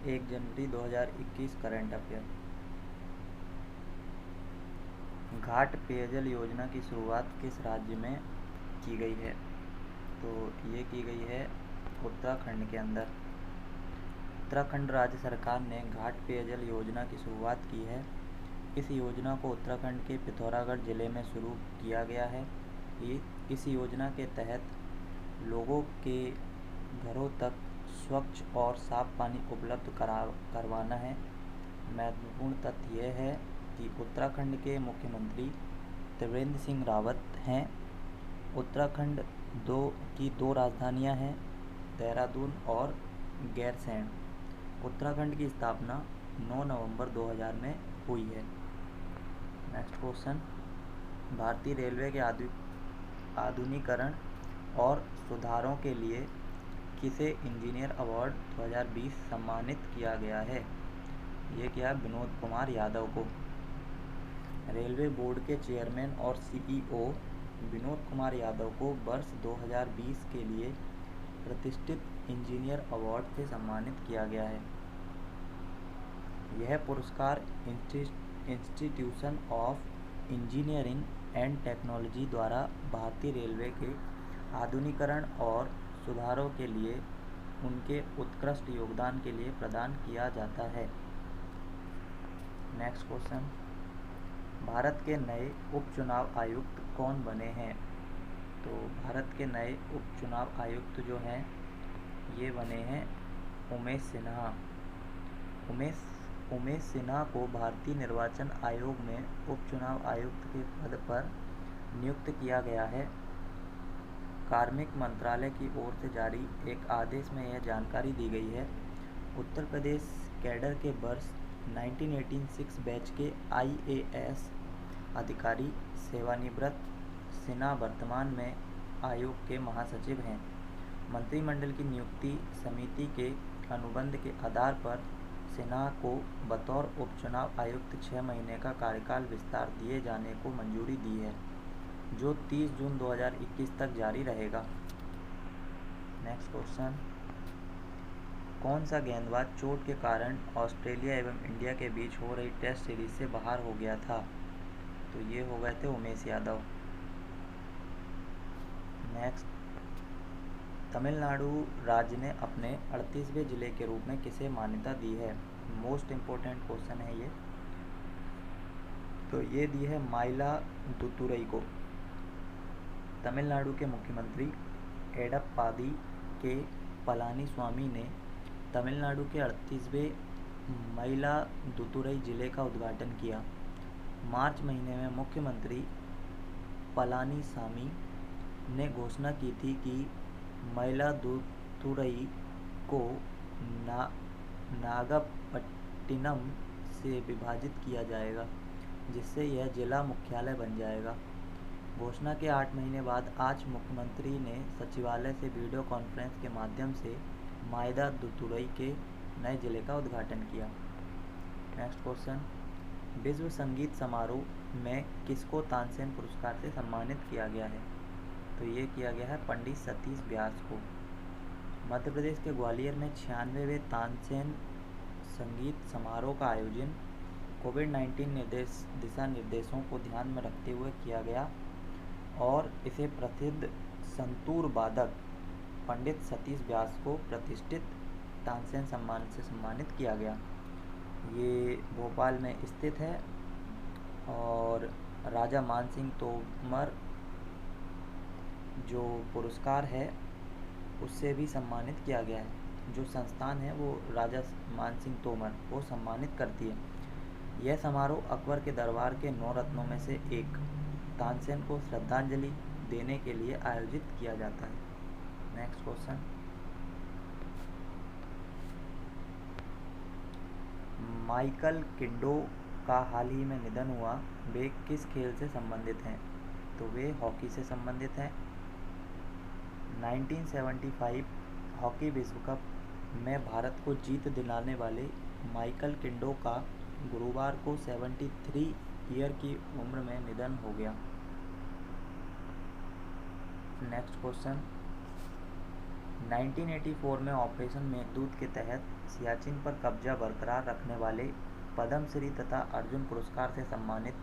1 जनवरी 2021 current affair. घाट पेयजल योजना की शुरुआत किस राज्य में की गई है? तो ये की गई है उत्तराखंड के अंदर। उत्तराखंड राज्य सरकार ने घाट पेयजल योजना की शुरुआत की है। इस योजना को उत्तराखंड के पिथौरागढ़ ज़िले में शुरू किया गया है। इस योजना के तहत लोगों के घरों तक स्वच्छ और साफ पानी उपलब्ध करवाना है। महत्वपूर्ण तथ्य यह है कि उत्तराखंड के मुख्यमंत्री त्रिवेंद्र सिंह रावत हैं। उत्तराखंड की दो राजधानियां हैं, देहरादून और गैरसैंण। उत्तराखंड की स्थापना 9 नवंबर 2000 में हुई है। नेक्स्ट क्वेश्चन, भारतीय रेलवे के आधुनिकीकरण और सुधारों के लिए किसे इंजीनियर अवार्ड 2020 सम्मानित किया गया है? ये किया विनोद कुमार यादव को। रेलवे बोर्ड के चेयरमैन और सीईओ विनोद कुमार यादव को वर्ष 2020 के लिए प्रतिष्ठित इंजीनियर अवार्ड से सम्मानित किया गया है। यह पुरस्कार institution of engineering and technology द्वारा भारतीय रेलवे के आधुनिकीकरण और सुधारों के लिए उनके उत्कृष्ट योगदान के लिए प्रदान किया जाता है। नेक्स्ट क्वेश्चन, भारत के नए उपचुनाव आयुक्त कौन बने हैं? तो भारत के नए उपचुनाव आयुक्त जो हैं ये बने हैं उमेश सिन्हा। उमेश सिन्हा को भारतीय निर्वाचन आयोग में उपचुनाव आयुक्त के पद पर नियुक्त किया गया है। कार्मिक मंत्रालय की ओर से जारी एक आदेश में यह जानकारी दी गई है। उत्तर प्रदेश कैडर के वर्ष 1986 बैच के IAS अधिकारी सेवानिवृत्त सिन्हा वर्तमान में आयोग के महासचिव हैं। मंत्रिमंडल की नियुक्ति समिति के अनुबंध के आधार पर सिन्हा को बतौर उपचुनाव आयुक्त 6 महीने का कार्यकाल विस्तार दिए जाने को मंजूरी दी है, जो 30 जून 2021 तक जारी रहेगा। नेक्स्ट क्वेश्चन, कौन सा गेंदबाज चोट के कारण ऑस्ट्रेलिया एवं इंडिया के बीच हो रही टेस्ट सीरीज से बाहर हो गया था? तो ये हो गए थे उमेश यादव। नेक्स्ट, तमिलनाडु राज्य ने अपने 38वें जिले के रूप में किसे मान्यता दी है? मोस्ट इम्पोर्टेंट क्वेश्चन है ये। तो ये दी है माइलादुतुरई को। तमिलनाडु के मुख्यमंत्री एडप्पादी के पलानीस्वामी ने तमिलनाडु के 38वें मयिलादुतुरई जिले का उद्घाटन किया। मार्च महीने में मुख्यमंत्री पलानीसामी ने घोषणा की थी कि मयिलादुतुरई को नागपट्टिनम से विभाजित किया जाएगा, जिससे यह जिला मुख्यालय बन जाएगा। घोषणा के 8 महीने बाद आज मुख्यमंत्री ने सचिवालय से वीडियो कॉन्फ्रेंस के माध्यम से मयिलादुतुरई के नए जिले का उद्घाटन किया। नेक्स्ट क्वेश्चन, विश्व संगीत समारोह में किसको तानसेन पुरस्कार से सम्मानित किया गया है? तो ये किया गया है पंडित सतीश व्यास को। मध्य प्रदेश के ग्वालियर में 96वें तानसेन संगीत समारोह का आयोजन कोविड-19 दिशा निर्देशों को ध्यान में रखते हुए किया गया और इसे प्रसिद्ध संतूर वादक पंडित सतीश व्यास को प्रतिष्ठित तानसेन सम्मान से सम्मानित किया गया। ये भोपाल में स्थित है और राजा मानसिंह तोमर जो पुरस्कार है उससे भी सम्मानित किया गया है। जो संस्थान है वो राजा मानसिंह तोमर वो सम्मानित करती है। यह समारोह अकबर के दरबार के 9 रत्नों में से एक तानसेन को श्रद्धांजलि देने के लिए आयोजित किया जाता है। नेक्स्ट क्वेश्चन, माइकल किंडो का हाल ही में निधन हुआ, वे किस खेल से संबंधित हैं? तो वे हॉकी से संबंधित हैं। 1975 हॉकी विश्व कप में भारत को जीत दिलाने वाले माइकल किंडो का गुरुवार को 73 ईयर की उम्र में निधन हो गया। नेक्स्ट क्वेश्चन, 1984 में ऑपरेशन मेघदूत के तहत सियाचिन पर कब्जा बरकरार रखने वाले पद्मश्री तथा अर्जुन पुरस्कार से सम्मानित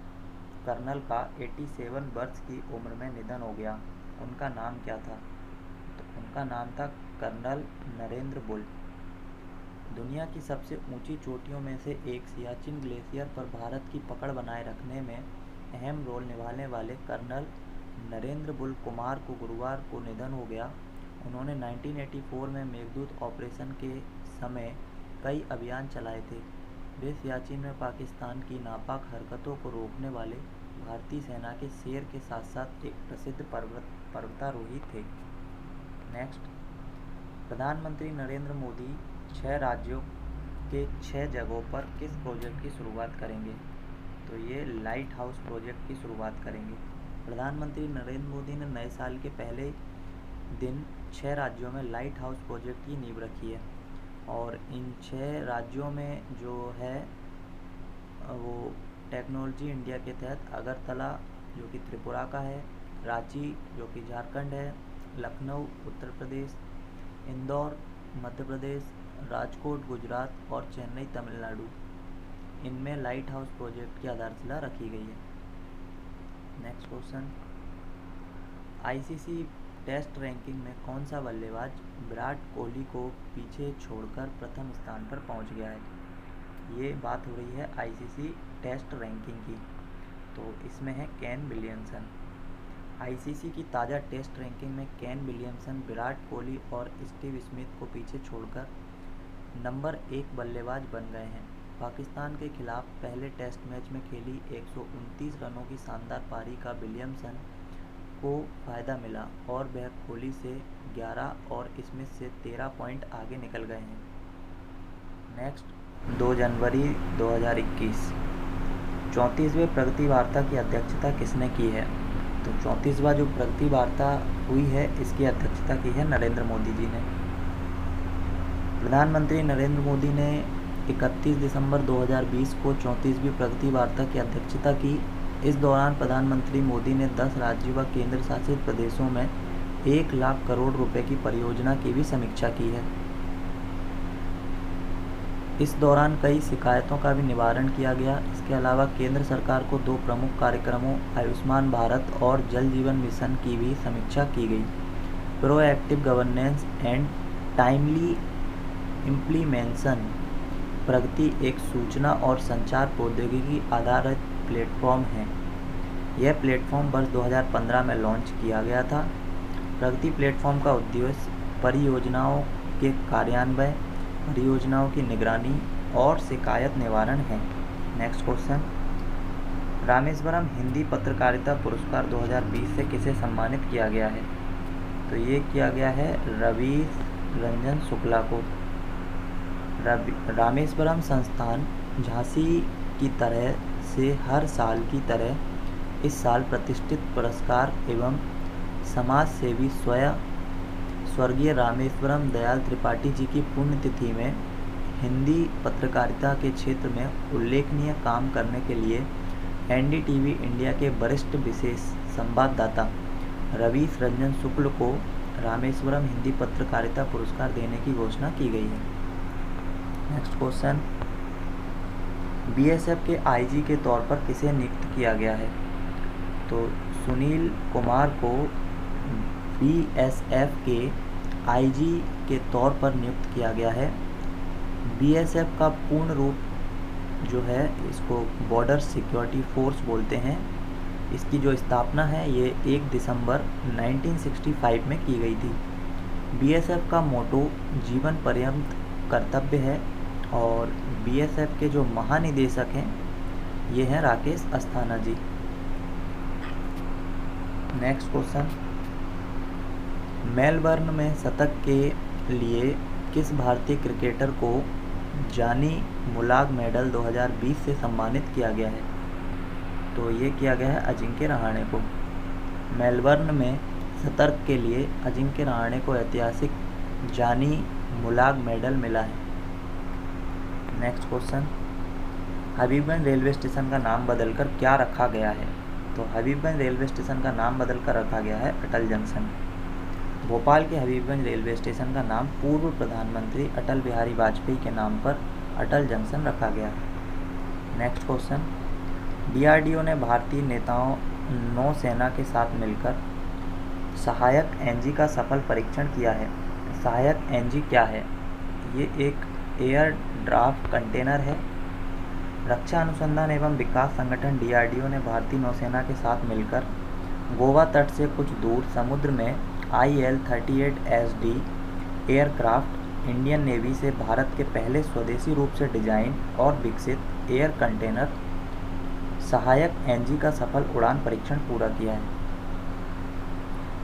कर्नल का 87 वर्ष की उम्र में निधन हो गया। उनका नाम क्या था? तो उनका नाम था कर्नल नरेंद्र बुल। दुनिया की सबसे ऊंची चोटियों में से एक सियाचिन ग्लेशियर पर भारत की पकड़ बनाए रखने में अहम रोल निभाने वाले कर्नल नरेंद्र बुल कुमार को गुरुवार को निधन हो गया। उन्होंने 1984 में मेघदूत ऑपरेशन के समय कई अभियान चलाए थे। वे सियाचिन में पाकिस्तान की नापाक हरकतों को रोकने वाले भारतीय सेना के शेर के साथ साथ एक प्रसिद्ध पर्वतारोही थे। नेक्स्ट, प्रधानमंत्री नरेंद्र मोदी 6 राज्यों के 6 जगहों पर किस प्रोजेक्ट की शुरुआत करेंगे? तो ये लाइट हाउस प्रोजेक्ट की शुरुआत करेंगे। प्रधानमंत्री नरेंद्र मोदी ने नए साल के पहले दिन 6 राज्यों में लाइट हाउस प्रोजेक्ट की नींव रखी है और इन 6 राज्यों में जो है वो टेक्नोलॉजी इंडिया के तहत अगरतला जो कि त्रिपुरा का है, रांची जो कि झारखंड है, लखनऊ उत्तर प्रदेश, इंदौर मध्य प्रदेश, राजकोट गुजरात और चेन्नई तमिलनाडु, इनमें लाइट हाउस प्रोजेक्ट की आधारशिला रखी गई है। Next question, ICC test ranking में कौन सा बल्लेबाज विराट कोहली को पीछे छोड़कर प्रथम स्थान पर पहुंच गया है? ये बात हो रही है आईसीसी टेस्ट रैंकिंग की, तो इसमें है केन विलियमसन। आईसीसी की ताज़ा टेस्ट रैंकिंग में केन विलियमसन विराट कोहली और स्टीव स्मिथ को पीछे छोड़कर नंबर 1 बल्लेबाज बन गए हैं। पाकिस्तान के खिलाफ पहले टेस्ट मैच में खेली 129 रनों की शानदार पारी का विलियमसन को फ़ायदा मिला और वह कोहली से 11 और स्मिथ से 13 पॉइंट आगे निकल गए हैं। नेक्स्ट, 2 जनवरी 2021 34वें प्रगति वार्ता की अध्यक्षता किसने की है? तो 34वां जो प्रगति वार्ता हुई है इसकी अध्यक्षता की है नरेंद्र मोदी जी ने। प्रधानमंत्री नरेंद्र मोदी ने 31 दिसंबर 2020 को 34वीं प्रगति वार्ता की अध्यक्षता की। इस दौरान प्रधानमंत्री मोदी ने 10 राज्यों व केंद्र शासित प्रदेशों में 1 लाख करोड़ रुपए की परियोजना की भी समीक्षा की है। इस दौरान कई शिकायतों का भी निवारण किया गया। इसके अलावा केंद्र सरकार को 2 प्रमुख कार्यक्रमों आयुष्मान भारत और जल जीवन मिशन की भी समीक्षा की गई। प्रोएक्टिव गवर्नेंस एंड टाइमली इम्प्लीमेंशन प्रगति एक सूचना और संचार प्रौद्योगिकी आधारित प्लेटफॉर्म है। यह प्लेटफॉर्म वर्ष 2015 में लॉन्च किया गया था। प्रगति प्लेटफॉर्म का उद्देश्य परियोजनाओं के कार्यान्वयन, परियोजनाओं की निगरानी और शिकायत निवारण है। नेक्स्ट क्वेश्चन, रामेश्वरम हिंदी पत्रकारिता पुरस्कार 2020 से किसे सम्मानित किया गया है? तो ये किया गया है रवीश रंजन शुक्ला को। रामेश्वरम संस्थान झांसी की तरह से हर साल की तरह इस साल प्रतिष्ठित पुरस्कार एवं समाज सेवी स्वर्गीय रामेश्वरम दयाल त्रिपाठी जी की पुण्यतिथि में हिंदी पत्रकारिता के क्षेत्र में उल्लेखनीय काम करने के लिए एनडीटीवी इंडिया के वरिष्ठ विशेष संवाददाता रवीश रंजन शुक्ल को रामेश्वरम हिंदी पत्रकारिता पुरस्कार देने की घोषणा की गई है। नेक्स्ट क्वेश्चन, बीएसएफ के आईजी के तौर पर किसे नियुक्त किया गया है? तो सुनील कुमार को बीएसएफ के आईजी के तौर पर नियुक्त किया गया है। बीएसएफ का पूर्ण रूप जो है इसको बॉर्डर सिक्योरिटी फोर्स बोलते हैं। इसकी जो स्थापना है ये 1 दिसंबर 1965 में की गई थी। बीएसएफ का मोटो जीवन पर्यंत कर्तव्य है और बीएसएफ के जो महानिदेशक हैं ये हैं राकेश अस्थाना जी। नेक्स्ट क्वेश्चन, मेलबर्न में शतक के लिए किस भारतीय क्रिकेटर को जानी मुलाग मेडल 2020 से सम्मानित किया गया है? तो ये किया गया है अजिंक्य रहाणे को। मेलबर्न में शतक के लिए अजिंक्य रहाणे को ऐतिहासिक जानी मुलाग मेडल मिला है। Next question, Habibganj railway station का नाम बदलकर क्या रखा गया है? तो हबीबगंज रेलवे स्टेशन का नाम बदलकर रखा गया है अटल जंक्शन। भोपाल के हबीबगंज रेलवे स्टेशन का नाम पूर्व प्रधानमंत्री अटल बिहारी वाजपेयी के नाम पर अटल जंक्शन रखा गया है। नेक्स्ट क्वेश्चन, DRDO ने भारतीय नेताओं नौसेना के साथ मिलकर सहायक NG का सफल परीक्षण किया है। सहायक NG क्या है? ये एक एयर ड्राफ्ट कंटेनर है। रक्षा अनुसंधान एवं विकास संगठन DRDO ने भारतीय नौसेना के साथ मिलकर गोवा तट से कुछ दूर समुद्र में IL-38SD एयरक्राफ्ट इंडियन नेवी से भारत के पहले स्वदेशी रूप से डिजाइन और विकसित एयर कंटेनर सहायक NG का सफल उड़ान परीक्षण पूरा किया है।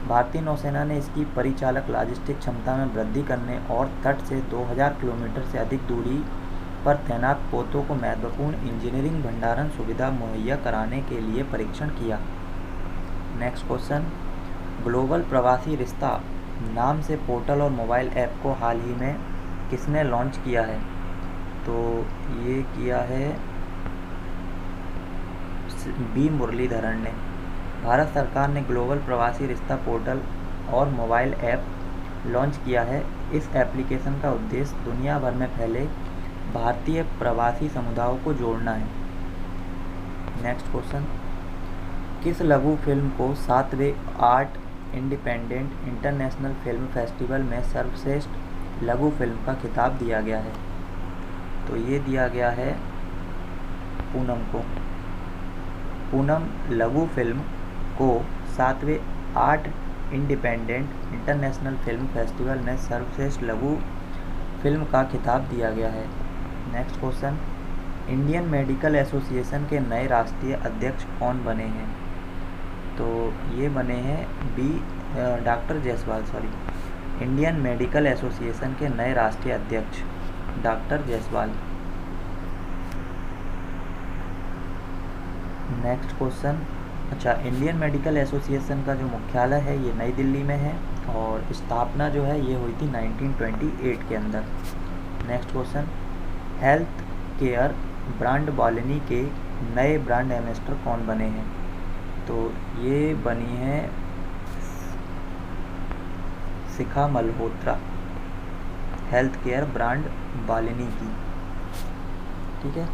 भारतीय नौसेना ने इसकी परिचालक लॉजिस्टिक क्षमता में वृद्धि करने और तट से 2000 किलोमीटर से अधिक दूरी पर तैनात पोतों को महत्वपूर्ण इंजीनियरिंग भंडारण सुविधा मुहैया कराने के लिए परीक्षण किया। नेक्स्ट क्वेश्चन, ग्लोबल प्रवासी रिश्ता नाम से पोर्टल और मोबाइल ऐप को हाल ही में किसने लॉन्च किया है? तो ये किया है B मुरलीधरन ने। भारत सरकार ने ग्लोबल प्रवासी रिश्ता पोर्टल और मोबाइल ऐप लॉन्च किया है। इस एप्लीकेशन का उद्देश्य दुनिया भर में फैले भारतीय प्रवासी समुदायों को जोड़ना है। नेक्स्ट क्वेश्चन, किस लघु फिल्म को 7वें art independent international film festival में सर्वश्रेष्ठ लघु फिल्म का खिताब दिया गया है? तो ये दिया गया है पूनम को। पूनम लघु फिल्म को 7वें art independent international film festival में सर्वश्रेष्ठ लघु फिल्म का खिताब दिया गया है। Next question, Indian medical association के नए राष्ट्रीय अध्यक्ष कौन बने हैं? तो ये बने हैं doctor Jaiswal. Indian medical association के नए राष्ट्रीय अध्यक्ष डॉक्टर जायसवाल। नेक्स्ट क्वेश्चन, अच्छा, इंडियन मेडिकल एसोसिएशन का जो मुख्यालय है ये नई दिल्ली में है और स्थापना जो है ये हुई थी 1928 के अंदर। Next question, health care brand बालिनी के नए ब्रांड एम्बेसडर कौन बने हैं? तो ये बनी है शिखा Malhotra, health care brand Balini की। ठीक है।